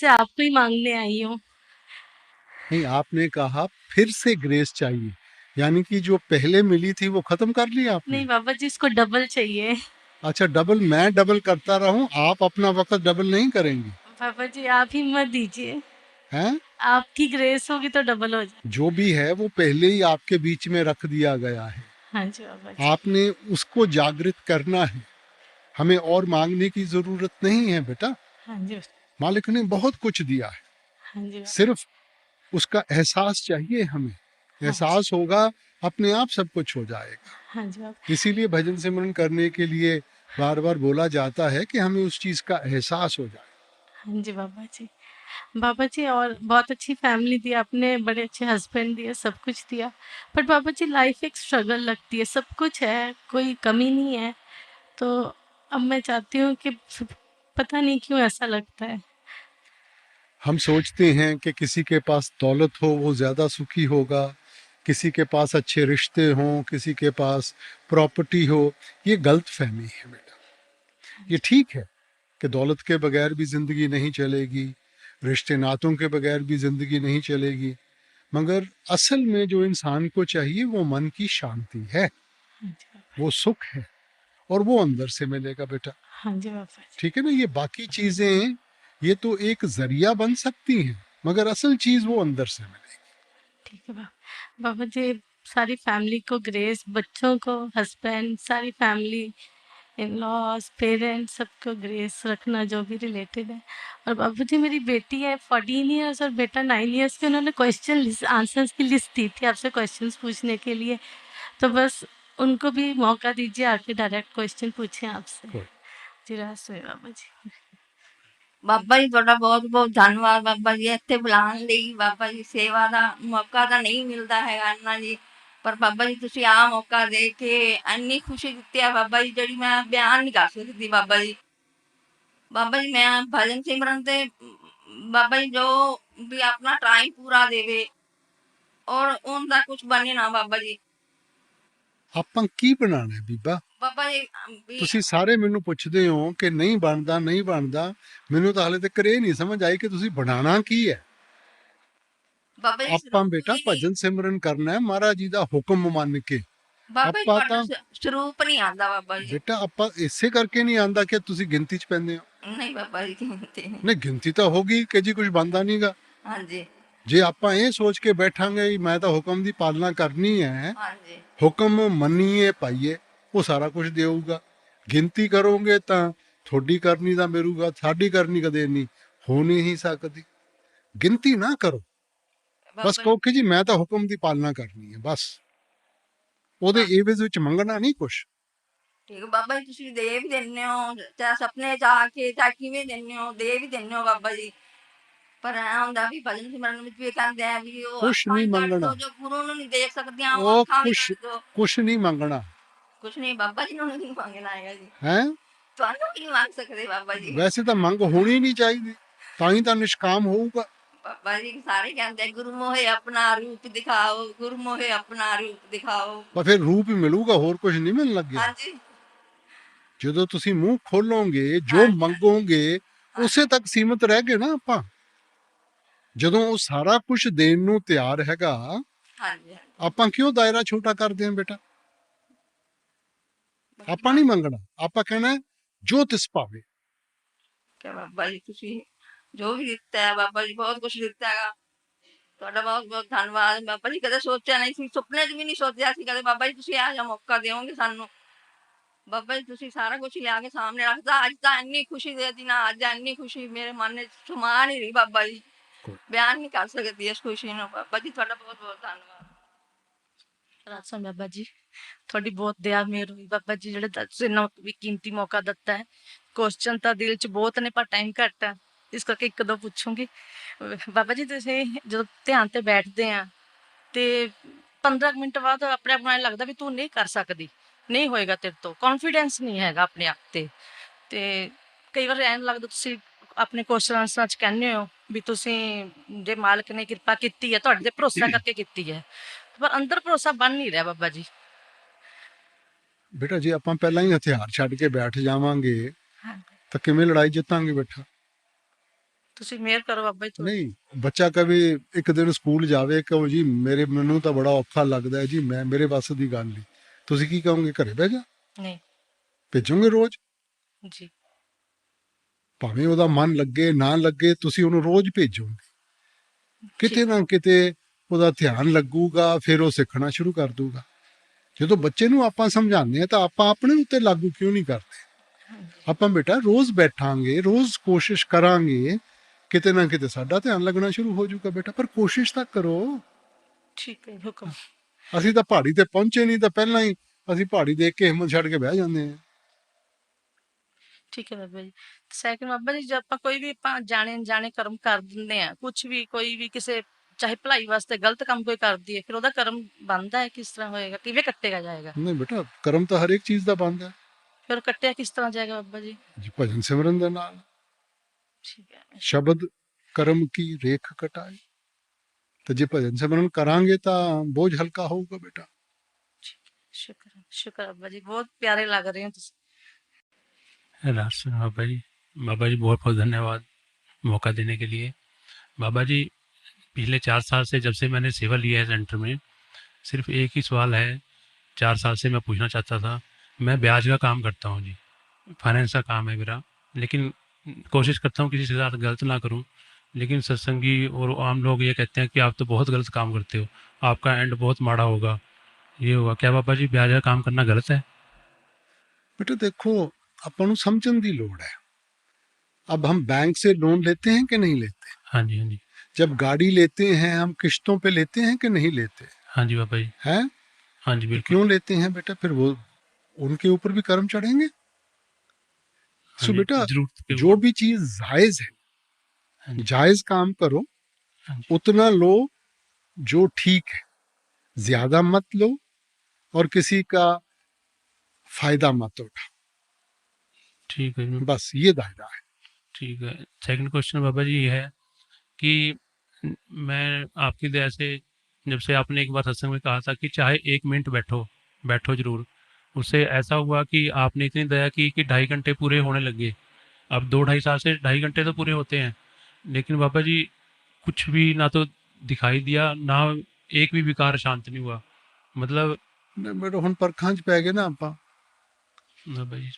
से आपको ही मांगने आई हूँ। नहीं, आपने कहा फिर से ग्रेस चाहिए, यानी कि जो पहले मिली थी वो खत्म कर ली आपने। नहीं बाबा जी, इसको डबल चाहिए। अच्छा, डबल मैं डबल करता रहूं, आप अपना वक्त डबल नहीं करेंगी? बाबा जी आप हिम्मत दीजिए, हैं? आपकी ग्रेस होगी तो डबल हो जाए। जो भी है वो पहले ही आपके बीच में रख दिया गया है। हाँ जी बाबा जी। आपने उसको जागृत करना है। हमें और मांगने की जरूरत नहीं है बेटा। हाँ जी। मालिक ने बहुत कुछ दिया है, हाँ जी बाबा। सिर्फ उसका एहसास चाहिए हमें। हाँ जी। एहसास होगा, अपने आप सब कुछ हो जाएगा। हाँ जी बाबा। इसीलिए भजन सिमरन करने के लिए बार बार बोला जाता है कि हमें उस चीज का एहसास हो जाए। हाँ जी बाबा जी। बाबा जी और बहुत अच्छी फैमिली दी आपने, बड़े अच्छे हस्बैंड दिए, सब कुछ दिया। पर बाबा जी लाइफ एक स्ट्रगल लगती है, सब कुछ है, कोई कमी नहीं है। तो अब मैं चाहती हूँ कि पता नहीं क्यों ऐसा लगता है। हम सोचते हैं कि किसी के पास दौलत हो वो ज़्यादा सुखी होगा, किसी के पास अच्छे रिश्ते हों, किसी के पास प्रॉपर्टी हो। ये गलत फहमी है बेटा। हाँ ये जी। ठीक है कि दौलत के बगैर भी ज़िंदगी नहीं चलेगी, रिश्ते नातों के बगैर भी ज़िंदगी नहीं चलेगी, मगर असल में जो इंसान को चाहिए वो मन की शांति है, हाँ जी बाबा। वो सुख है, और वो अंदर से मिलेगा बेटा। हाँ जी बाबा जी। ठीक है ना? ये बाकी चीज़ें ये तो एक जरिया बन सकती हैं, मगर असल चीज़ वो अंदर से मिलेगी। ठीक है बाबा। बाबा जी सारी फैमिली को ग्रेस, बच्चों को, हस्बैंड, सारी फैमिली, इन लॉज, पेरेंट्स, सबको ग्रेस रखना जो भी रिलेटेड है। और बाबू जी मेरी बेटी है 14 इयर्स और बेटा 9 इयर्स के, उन्होंने क्वेश्चन लिस्ट, आंसर्स की लिस्ट दी थी आपसे क्वेश्चंस पूछने के लिए। तो बस उनको भी मौका दीजिए, आके डायरेक्ट क्वेश्चन पूछें आपसे। कोई जी रास्ते बाबा जी। ਬਾਬਾ ਜੀ ਤੁਹਾਡਾ ਬਹੁਤ ਬਹੁਤ ਧੰਨਵਾਦ ਬਾਬਾ ਜੀ, ਇੱਥੇ ਬੁਲਾਉਣ ਲਈ। ਬਾਬਾ ਜੀ ਸੇਵਾ ਦਾ ਮੌਕਾ ਤਾਂ ਨਹੀਂ ਮਿਲਦਾ ਹੈਗਾ ਇੰਨਾ ਜੀ, ਪਰ ਬਾਬਾ ਜੀ ਤੁਸੀਂ ਆਹ ਮੌਕਾ ਦੇ ਕੇ ਇੰਨੀ ਖੁਸ਼ੀ ਦਿੱਤੀ ਆ ਬਾਬਾ ਜੀ, ਜਿਹੜੀ ਮੈਂ ਬਿਆਨ ਨਹੀਂ ਕਰ ਸਕਦੀ ਬਾਬਾ ਜੀ। ਬਾਬਾ ਜੀ ਮੈਂ ਭਜਨ ਸਿਮਰਨ ਤੇ ਬਾਬਾ ਜੀ ਜੋ ਵੀ ਆਪਣਾ ਟਾਈਮ ਪੂਰਾ ਦੇਵੇ ਔਰ ਉਹਦਾ ਕੁਝ ਬਣੇ ਨਾ ਬਾਬਾ ਜੀ। ਆਪਾਂ ਕੀ ਬਣਾਣਾ ਹੈ ਬੀਬਾ? ਬਾਬਾ ਜੀ ਵੀ ਤੁਸੀਂ ਸਾਰੇ ਮੈਨੂੰ ਪੁੱਛਦੇ ਹੋ ਕਿ ਨਹੀਂ ਬਣਦਾ ਨਹੀਂ ਬਣਦਾ, ਮੈਨੂੰ ਤਾਂ ਹਾਲੇ ਤੱਕ ਇਹ ਨਹੀਂ ਸਮਝ ਆਈ ਕਿ ਤੁਸੀਂ ਬਣਾਣਾ ਕੀ ਹੈ। ਬਾਬਾ ਜੀ ਆਪਾਂ ਸਰੂਪ ਬੇਟਾ ਹੀ ਨਹੀਂ, ਭਜਨ ਸਿਮਰਨ ਕਰਨਾ ਹੈ ਮਹਾਰਾਜ ਜੀ ਦਾ ਹੁਕਮ ਮੰਨ ਕੇ। ਬਾਬਾ ਜੀ ਆਪਾਂ ਤੁਹਾਡਾ ਤਾਂ ਸਰੂਪ ਨਹੀਂ ਆਉਂਦਾ ਬਾਬਾ ਜੀ। ਬੇਟਾ ਆਪਾਂ ਇਸੇ ਕਰਕੇ ਨਹੀਂ ਆਂਦਾ ਕਿ ਤੁਸੀਂ ਗਿਣਤੀ 'ਚ ਪੈਂਦੇ ਹੋ। ਨਹੀਂ ਬਾਬਾ ਜੀ ਕਹਿੰਦੇ ਨਹੀਂ। ਨਹੀਂ, ਗਿਣਤੀ ਤਾਂ ਹੋਗੀ ਕਿ ਜੀ ਕੁਝ ਬਣਦਾ ਨਹੀਂਗਾ। ਹਾਂਜੀ ਜੇ ਆਪਾਂ ਇਹ ਸੋਚ ਕੇ ਬੈਠਾਂਗੇ ਵੀ ਮੈਂ ਤਾਂ ਹੁਕਮ ਦੀ ਪਾਲਣਾ ਕਰਨੀ ਹੈ, ਹਾਂਜੀ ਹੁਕਮ ਮੰਨੀਏ ਪਾਈਏ, ਉਹ ਸਾਰਾ ਕੁਝ ਦੇਊਗਾ। ਗਿਣਤੀ ਕਰੋਗੇ ਤਾਂ ਤੁਹਾਡੀ ਕਰਨੀ ਦਾ ਮਿਲੂਗਾ, ਸਾਡੀ ਕਰਨੀ ਕਦੇ ਨਹੀਂ ਹੋ ਨਹੀਂ ਸਕਦੀ। ਗਿਣਤੀ ਨਾ ਕਰੋ, ਬਸ ਬਾਬਾ ਜੀ ਕਹੋ ਕਿ ਜੀ ਮੈਂ ਤਾਂ ਹੁਕਮ ਦੀ ਪਾਲਣਾ ਕਰਨੀ ਹੈ, ਬਸ। ਉਹਦੇ ਏਵਜ਼ ਵਿੱਚ ਮੰਗਣਾ ਨਹੀਂ ਕੁਛ। ਠੀਕ ਬਾਬਾ ਜੀ, ਤੁਸੀਂ ਦੇ ਵੀ ਦਿੰਦੇ ਹੋ, ਚਾਹੇ ਸੁਪਨੇ ਚ ਆ ਕੇ, ਚਾਹੇ ਕਿਵੇਂ ਦਿੰਦੇ ਹੋ, ਦੇ ਵੀ ਦਿੰਦੇ ਹੋ ਬਾਬਾ ਜੀ। ਪਰ ਐ ਹੁੰਦਾ ਵੀ ਭਜਨ ਸਿਮਰਨ ਵਿੱਚ ਵੀ ਕਹਿੰਦੇ ਆ ਵੀ ਉਹ ਕੁਛ ਅੱਖਾਂ ਨਹੀਂ ਵੀ ਕੱਢ ਮੰਗਣਾ, ਦੋ, ਜੋ ਗੁਰੂ ਨੂੰ ਨਹੀਂ ਦੇਖ ਸਕਦੀਆਂ ਉਹ ਉਹ ਅੱਖਾਂ ਵੀ ਕੁਛ ਕੱਢ ਦੋ। ਕੁਛ ਨਹੀਂ ਮੰਗਣਾ ਕੁਛ ਨਹੀਂ ਬਾਬਾ ਜੀ ਨੂੰ ਨਹੀਂ ਮੰਗਣਾ ਹੈਗਾ ਜੀ, ਹੈ। ਤੁਹਾਨੂੰ ਕੀ ਮੰਗ ਸਕਦੇ ਬਾਬਾ ਜੀ। ਵੈਸੇ ਤਾਂ ਮੰਗ ਹੋਣੀ ਨਹੀਂ ਚਾਹੀਦੀ, ਤਾਂ ਹੀ ਤਾਂ ਨਿਸ਼ਕਾਮ ਹੋਊਗਾ। ਬਾਬਾ ਜੀ ਸਾਰੇ ਕਹਿੰਦੇ ਗੁਰੂ ਮੋਹੇ ਆਪਣਾ ਰੂਪ ਦਿਖਾਓ, ਗੁਰੂ ਮੋਹੇ ਆਪਣਾ ਰੂਪ ਦਿਖਾਓ। ਪਰ ਫਿਰ ਰੂਪ ਹੀ ਮਿਲੂਗਾ, ਹੋਰ ਕੁਝ ਨਹੀਂ ਮਿਲਣ ਲੱਗਿਆ। ਹਾਂਜੀ ਜਦੋਂ ਤੁਸੀਂ ਮੂੰਹ ਖੋਲੋਗੇ, ਜੋ ਹਾਂਜੀ ਮੰਗੋਗੇ ਉਸੇ ਤੱਕ ਸੀਮਤ ਰਹਿ ਗਏ ਨਾ ਆਪਾਂ। ਜਦੋਂ ਉਹ ਸਾਰਾ ਕੁਝ ਦੇਣ ਨੂੰ ਤਿਆਰ ਹੈਗਾ, ਹਾਂਜੀ ਆਪਾਂ ਕਿਉਂ ਦਾਇਰਾ ਛੋਟਾ ਕਰਦੇ ਹਾਂ ਬੇਟਾ? ਆਪਾਂ ਨਹੀਂ ਹਾਂਜੀ ਮੰਗਣਾ, ਆਪਾਂ ਕਹਿਣਾ ਜੋ ਤਿਸ ਭਾਵੇ। ਕਿ ਬਾਬਾ ਜੀ ਤੁਸੀਂ ਜੋ ਵੀ ਦਿੱਤਾ ਹੈ ਬਾਬਾ ਜੀ, ਬਹੁਤ ਕੁਛ ਦਿੱਤਾ ਹੈਗਾ। ਤੁਹਾਡਾ ਬਹੁਤ ਬਹੁਤ ਧੰਨਵਾਦ ਬਾਬਾ ਜੀ, ਕਦੇ ਸੋਚਿਆ ਨਹੀਂ ਸੀ, ਸੁਪਨੇ 'ਚ ਵੀ ਨਹੀਂ ਸੋਚਿਆ ਸੀ ਕਦੇ ਬਾਬਾ ਜੀ ਤੁਸੀਂ ਇਹੋ ਜਿਹਾ ਮੌਕਾ ਦਿਓਗੇ ਸਾਨੂੰ। ਬਾਬਾ ਜੀ ਤੁਸੀਂ ਸਾਰਾ ਕੁਝ ਲਿਆ ਕੇ ਸਾਹਮਣੇ ਰੱਖਦਾ, ਅੱਜ ਤਾਂ ਇੰਨੀ ਖੁਸ਼ੀ ਦੇ ਦਿੱਤੀ ਨਾ, ਅੱਜ ਇੰਨੀ ਖੁਸ਼ੀ ਮੇਰੇ ਮਨ ਵਿੱਚ ਸਮਾ ਨਹੀਂ ਰਹੀ ਬਾਬਾ ਜੀ, ਬਿਆਨ ਨਹੀਂ ਕਰ ਸਕਦੀ ਇਸ ਖੁਸ਼ੀ ਨੂੰ। ਬਾਬਾ ਜੀ ਤੁਹਾਡਾ ਬਹੁਤ ਬਹੁਤ ਧੰਨਵਾਦ। ਰਾਜਾ ਬਾਬਾ ਜੀ ਤੁਹਾਡੀ ਬਹੁਤ ਦਇਆ ਮਿਹਰ ਹੋਈ ਬਾਬਾ ਜੀ, ਜਿਹੜੇ ਤੁਸੀਂ ਇੰਨਾ ਵੀ ਕੀਮਤੀ ਮੌਕਾ ਦਿੱਤਾ ਹੈ। ਕੁਐਸਚਨ ਤਾਂ ਦਿਲ 'ਚ ਬਹੁਤ ਨੇ ਪਰ ਟਾਈਮ ਘੱਟ ਹੈ, ਇਸ ਕਰਕੇ ਇੱਕ ਦੋ ਪੁੱਛੂੰਗੀ। ਬਾਬਾ ਜੀ ਤੁਸੀਂ ਜਦੋਂ ਧਿਆਨ ਤੇ ਬੈਠਦੇ ਆ ਤੇ 15 ਮਿੰਟ ਬਾਅਦ ਆਪਣੇ ਆਪ ਨੂੰ ਐਂ ਲੱਗਦਾ ਵੀ ਤੂੰ ਨਹੀਂ ਕਰ ਸਕਦੀ, ਨਹੀਂ ਹੋਏਗਾ ਤੇਰੇ ਤੋਂ, ਕੌਨਫੀਡੈਂਸ ਨਹੀਂ ਹੈਗਾ ਆਪਣੇ ਆਪ ਤੇ ਕਈ ਵਾਰ ਐਂ ਲੱਗਦਾ ਤੁਸੀਂ ਆਪਣੇ ਕੁਐਸਚਨ ਆਂਸਰਾਂ 'ਚ ਕਹਿੰਦੇ ਹੋ ਵੀ ਤੁਸੀਂ ਜੇ ਮਾਲਕ ਨੇ ਕਿਰਪਾ ਕੀਤੀ ਹੈ ਤੁਹਾਡੇ ਤੇ ਭਰੋਸਾ ਕਰਕੇ ਕੀਤੀ ਹੈ, ਪਰ ਅੰਦਰ ਭਰੋਸਾ ਬਣ ਨਹੀਂ ਰਿਹਾ ਬਾਬਾ ਜੀ। ਬੇਟਾ ਜੇ ਆਪਾਂ ਪਹਿਲਾਂ ਹੀ ਹਥਿਆਰ ਛੱਡ ਕੇ ਬੈਠ ਜਾਵਾਂਗੇ ਹਾਂਜੀ ਤਾਂ ਕਿਵੇਂ ਲੜਾਈ ਜਿੱਤਾਂਗੇ ਬੇਟਾ? ਤੁਸੀਂ ਮਿਹਰ ਕਰੋ ਬਾਬਾ ਜੀ ਤੁਹਾਡੀ। ਨਹੀਂ ਬੱਚਾ ਕਵੇ ਇੱਕ ਦਿਨ ਸਕੂਲ ਜਾਵੇ ਕਹੋ ਜੀ ਮੈਨੂੰ ਤਾਂ ਬੜਾ ਔਖਾ ਲੱਗਦਾ ਹੈ ਜੀ, ਮੇਰੇ ਵੱਸ ਦੀ ਗੱਲ ਨਹੀਂ, ਤੁਸੀਂ ਕੀ ਕਹੋਗੇ? ਘਰੇ ਬਹਿ ਜਾ, ਨਹੀਂ ਭੇਜੋਗੇ ਰੋਜ਼? ਜੀ। ਭਾਵੇਂ ਉਹਦਾ ਮਨ ਲੱਗੇ ਨਾ ਲੱਗੇ, ਤੁਸੀਂ ਉਹਨੂੰ ਰੋਜ਼ ਭੇਜੋਗੇ, ਕਿਤੇ ਠੀਕ ਨਾ ਕਿਤੇ ਉਹਦਾ ਧਿਆਨ ਲੱਗੂਗਾ, ਫਿਰ ਉਹ ਸਿੱਖਣਾ ਸ਼ੁਰੂ ਕਰ ਦੂਗਾ। ਜਦੋਂ ਬੱਚੇ ਨੂੰ ਆਪਾਂ ਸਮਝਾਉਂਦੇ ਹਾਂ ਤਾਂ ਆਪਾਂ ਆਪਣੇ ਉੱਤੇ ਲਾਗੂ ਕਿਉਂ ਨਹੀਂ ਕਰਦੇ? ਆਪਾਂ ਬੇਟਾ ਰੋਜ਼ ਬੈਠਾਂਗੇ, ਰੋਜ਼ ਕੋਸ਼ਿਸ਼ ਕਰਾਂਗੇ, ਕਿਤੇ ਨਾ ਕਿਤੇ ਸਾਡਾ ਧਿਆਨ ਲੱਗਣਾ ਸ਼ੁਰੂ ਹੋ ਜਾਊਗਾ ਬੇਟਾ, ਪਰ ਕੋਸ਼ਿਸ਼ ਤਾਂ ਕਰੋ। ਠੀਕ ਹੈ ਹੁਕਮ। ਅਸੀਂ ਤਾਂ ਪਹਾੜੀ ਤੇ ਪਹੁੰਚੇ ਨਹੀਂ ਤਾਂ ਪਹਿਲਾਂ ਹੀ ਅਸੀਂ ਪਹਾੜੀ ਦੇਖ ਕੇ ਹਿੰਮਤ ਛੱਡ ਕੇ ਬਹਿ ਜਾਂਦੇ ਹਾਂ। ਠੀਕ ਹੈ ਬਾਬਾ ਜੀ। ਸੈਕਿੰਡ ਬਾਬਾ ਜੀ, ਜੇ ਆਪਾਂ ਕੋਈ ਵੀ ਆਪਾਂ ਜਾਣੇ ਅਣਜਾਣੇ ਕਰਮ ਕਰ ਦਿੰਦੇ ਆ, ਕੁਝ ਵੀ ਕੋਈ ਵੀ ਕਿਸੇ ਚਾਹੇ ਭਲਾਈ ਵਾਸਤੇ ਗਲਤ ਕੰਮ ਕੋਈ ਕਰਦੀ ਹੈ, ਫਿਰ ਉਹਦਾ ਕਰਮ ਬਣਦਾ ਹੈ ਕਿਸ ਤਰ੍ਹਾਂ ਹੋਏਗਾ, ਕਿਵੇਂ ਕੱਟੇਗਾ ਜਾਏਗਾ? ਨਹੀਂ ਬੇਟਾ, ਕਰਮ ਤਾਂ ਹਰ ਇੱਕ ਚੀਜ਼ ਦਾ ਬੰਦ ਹੈ ਫਿਰ ਕੱਟਿਆ ਕਿਸ ਤਰ੍ਹਾਂ ਜਾਏਗਾ ਬਾਬਾ ਜੀ? ਜੀ, ਭਜਨ ਸਿਮਰਨ ਦੇ ਨਾਲ। ਠੀਕ ਹੈ। ਸ਼ਬਦ ਕਰਮ ਕੀ ਰੇਖ ਕਟਾਏ, ਤੇ ਜੇ ਭਜਨ ਸਿਮਰਨ ਕਰਾਂਗੇ ਤਾਂ ਬੋਝ ਹਲਕਾ ਹੋਊਗਾ ਬੇਟਾ। ਸ਼ੁਕਰ ਹੈ, ਸ਼ੁਕਰ ਬਾਬਾ ਜੀ, ਬਹੁਤ ਪਿਆਰੇ ਲੱਗ ਰਹੇ ਹੋ ਤੁਸੀਂ। राष्ट्र बाबा जी बहुत बहुत धन्यवाद मौका देने के लिए। बाबा जी पिछले 4 साल से जब से मैंने सेवा लिया है सेंटर में, सिर्फ एक ही सवाल है 4 साल से मैं पूछना चाहता था। मैं ब्याज का काम करता हूँ जी, फाइनेंस का काम है मेरा, लेकिन कोशिश करता हूँ किसी के साथ गलत ना करूँ, लेकिन सत्संगी और आम लोग ये कहते हैं कि आप तो बहुत गलत काम करते हो, आपका एंड बहुत माड़ा होगा, ये होगा। क्या बाबा जी ब्याज का काम करना गलत है? बेटा देखो, अपन को समझने की लोड़ है। अब हम बैंक से लोन लेते हैं कि नहीं लेते? हाँ जी, हाँ जी, जब गाड़ी लेते हैं हम किश्तों पे लेते हैं कि नहीं लेते हाँ जी बाबा जी, हैं? हाँ जी बिल्कुल। क्यों लेते हैं बेटा? फिर वो उनके ऊपर भी कर्म चढ़ेंगे। हाँ सो जी, बेटा जरूरत के जो भी चीज जायज है, हाँ जी, जायज काम करो, हाँ जी, उतना लो जो ठीक है, ज्यादा मत लो और किसी का फायदा मत उठाओ, ठीक है जी, बस ये दायरा है। ठीक है। सेकंड क्वेश्चन बाबा जी ये है कि मैं आपकी दया से, जब से आपने एक बार सत्संग में कहा था कि चाहे 1 मिनट बैठो, बैठो जरूर, उससे ऐसा हुआ कि आपने इतनी दया की कि 2.5 घंटे पूरे होने लगे। अब 2 ढाई साल से 2.5 घंटे तो पूरे होते हैं, लेकिन बाबा जी कुछ भी ना तो दिखाई दिया, ना एक भी विकार शांत नहीं हुआ। मतलब नहीं बेटा हुन परखां च पै गए ना आप। बाबा जी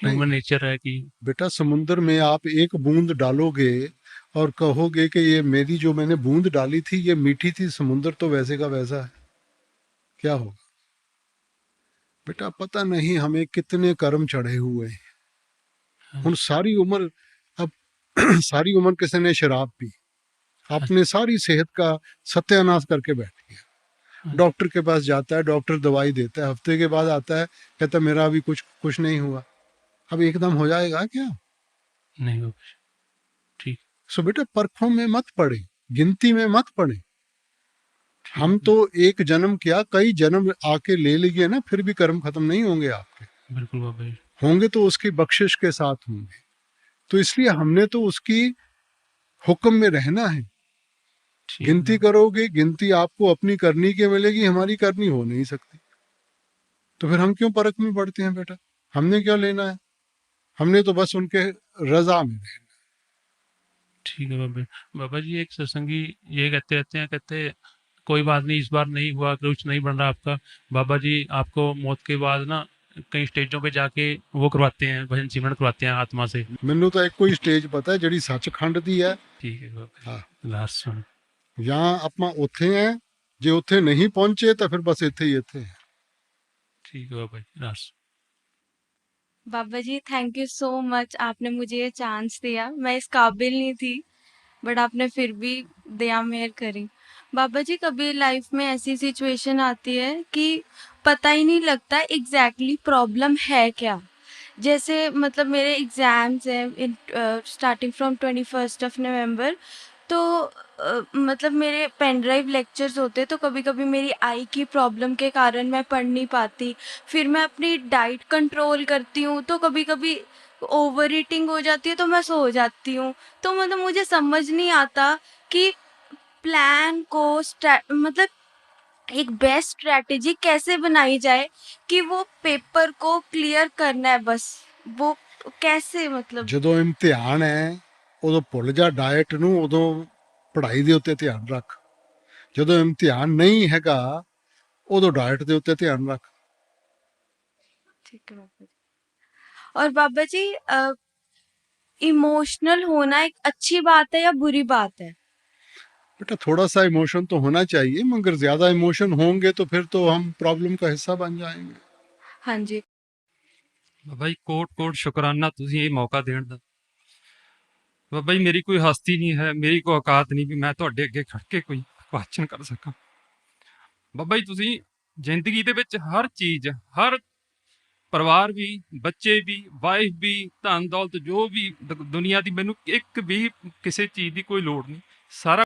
नहीं ह्यूमन नेचर है कि बेटा, समुद्र में आप एक बूंद डालोगे और कहोगे कि ये मेरी जो मैंने बूंद डाली थी ये मीठी थी, समुद्र तो वैसे का वैसा है, क्या होगा? बेटा पता नहीं हमें कितने कर्म चढ़े हुए हैं। हुन सारी उम्र, अब सारी उम्र किसी ने शराब पी, अपने सारी सेहत का सत्यानाश करके बैठ गया। डॉक्टर के पास जाता है, डॉक्टर दवाई देता है, हफ्ते के बाद आता है कहता मेरा अभी कुछ कुछ नहीं हुआ। अब एकदम हो जाएगा क्या? नहीं बाबा जी, ठीक। सो बेटा परखों में मत पड़े, गिनती में मत पड़े। हम तो एक जन्म क्या कई जन्म आके ले लिए ना, फिर भी कर्म खत्म नहीं होंगे आपके। बिल्कुल बाबा जी, होंगे तो उसकी बख्शिश के साथ होंगे। तो इसलिए हमने तो उसकी हुक्म में रहना है। ठीक गिनती है। करोगे, गिनती आपको अपनी करनी की मिलेगी, हमारी करनी हो नहीं सकती। तो फिर हम क्यों परख में पड़ते हैं बेटा? हमने क्या लेना है? हमने तो बस उनके रजा में रहना। ठीक है बाबा। बाबा जी एक सत्संगी ये कहते रहते हैं, कहते कोई बात नहीं, इस बार नहीं हुआ, कुछ नहीं बन रहा आपका, बाबा जी आपको मौत के बाद ना कई स्टेजों पे जाके वो करवाते हैं, भजन सिमरन करवाते हैं आत्मा से। ਮੈਨੂੰ ਤਾਂ ਇੱਕੋ ਹੀ ਸਟੇਜ ਪਤਾ ਹੈ ਜਿਹੜੀ ਸੱਚਖੰਡ ਦੀ ਹੈ। ठीक है बाबा हाँ। जी, लास्ट सुन। ਜਾਂ ਆਪਾਂ ਉੱਥੇ ਹੈ, ਜੇ ਉੱਥੇ ਨਹੀਂ ਪਹੁੰਚੇ ਤਾਂ ਫਿਰ ਬਸ ਇੱਥੇ ਹੀ ਇੱਥੇ ਹੈ। ठीक है Baba ji, last. Baba ji thank you so much, आपने मुझे ये चांस दिया। मैं इस काबिल नहीं थी, बट आपने फिर भी दया मेहर करी। बाबा जी कभी लाइफ में ऐसी सिचुएशन आती है कि पता ही नहीं लगता एग्जैक्टली प्रॉब्लम है क्या। जैसे मतलब मेरे एग्ज़ाम्स हैं स्टार्टिंग फ्रॉम 21 तो मतलब मेरे पेन ड्राइव लेक्चर्स होते, तो कभी कभी मेरी आई की प्रॉब्लम के कारण मैं पढ़ नहीं पाती। फिर मैं अपनी डाइट कंट्रोल करती हूँ, तो कभी कभी ओवर ईटिंग हो जाती है तो मैं सो जाती हूँ। तो मतलब मुझे समझ नहीं आता कि प्लान को मतलब एक बेस्ट स्ट्रैटेजी कैसे बनाई जाए कि वो पेपर को क्लियर करना है, बस वो कैसे मतलब। ਜਦੋਂ ਇਮਤਿਹਾਨ ਹੈ ਉਦੋਂ ਭੁੱਲ ਜਾ ਡਾਈਟ ਨੂੰ, ਉਦੋਂ ਪੜ੍ਹਾਈ ਦੇ ਉੱਤੇ ਧਿਆਨ ਰੱਖ। ਜਦੋਂ ਇਮਤਿਹਾਨ ਨਹੀਂ ਹੈਗਾ ਉਦੋਂ ਡਾਈਟ ਦੇ ਉੱਤੇ ਧਿਆਨ ਰੱਖ। ठीक है बाबा जी। और बाबा जी इमोशनल होना एक अच्छी बात है या बुरी बात है? बेटा थोड़ा सा इमोशन तो होना चाहिए, मगर ज्यादा इमोशन होंगे तो फिर तो हम प्रॉब्लम का हिस्सा बन जाएंगे। हाँ जी। ਬਾਬਾ ਜੀ ਕੋਟ ਕੋਟ ਸ਼ੁਕਰਾਨਾ ਤੁਸੀਂ ਇਹ ਮੌਕਾ ਦੇਣ ਦਾ। ਬਾਬਾ ਜੀ ਮੇਰੀ ਕੋਈ ਹਸਤੀ ਨਹੀਂ ਹੈ, ਮੇਰੀ ਕੋਈ ਔਕਾਤ ਨਹੀਂ ਵੀ ਮੈਂ ਤੁਹਾਡੇ ਅੱਗੇ ਖੜ ਕੇ ਕੋਈ ਭਾਸ਼ਣ ਕਰ ਸਕਾਂ। ਬਾਬਾ ਜੀ ਤੁਸੀਂ ਜ਼ਿੰਦਗੀ ਦੇ ਵਿੱਚ ਹਰ ਚੀਜ਼, ਹਰ ਪਰਿਵਾਰ ਵੀ, ਬੱਚੇ ਵੀ, ਵਾਈਫ ਵੀ, ਧਨ ਦੌਲਤ ਜੋ ਵੀ ਦੁਨੀਆ ਦੀ, ਮੈਨੂੰ ਇੱਕ ਵੀ ਕਿਸੇ ਚੀਜ਼ ਦੀ ਕੋਈ ਲੋੜ ਨਹੀਂ। ਸਾਰਾ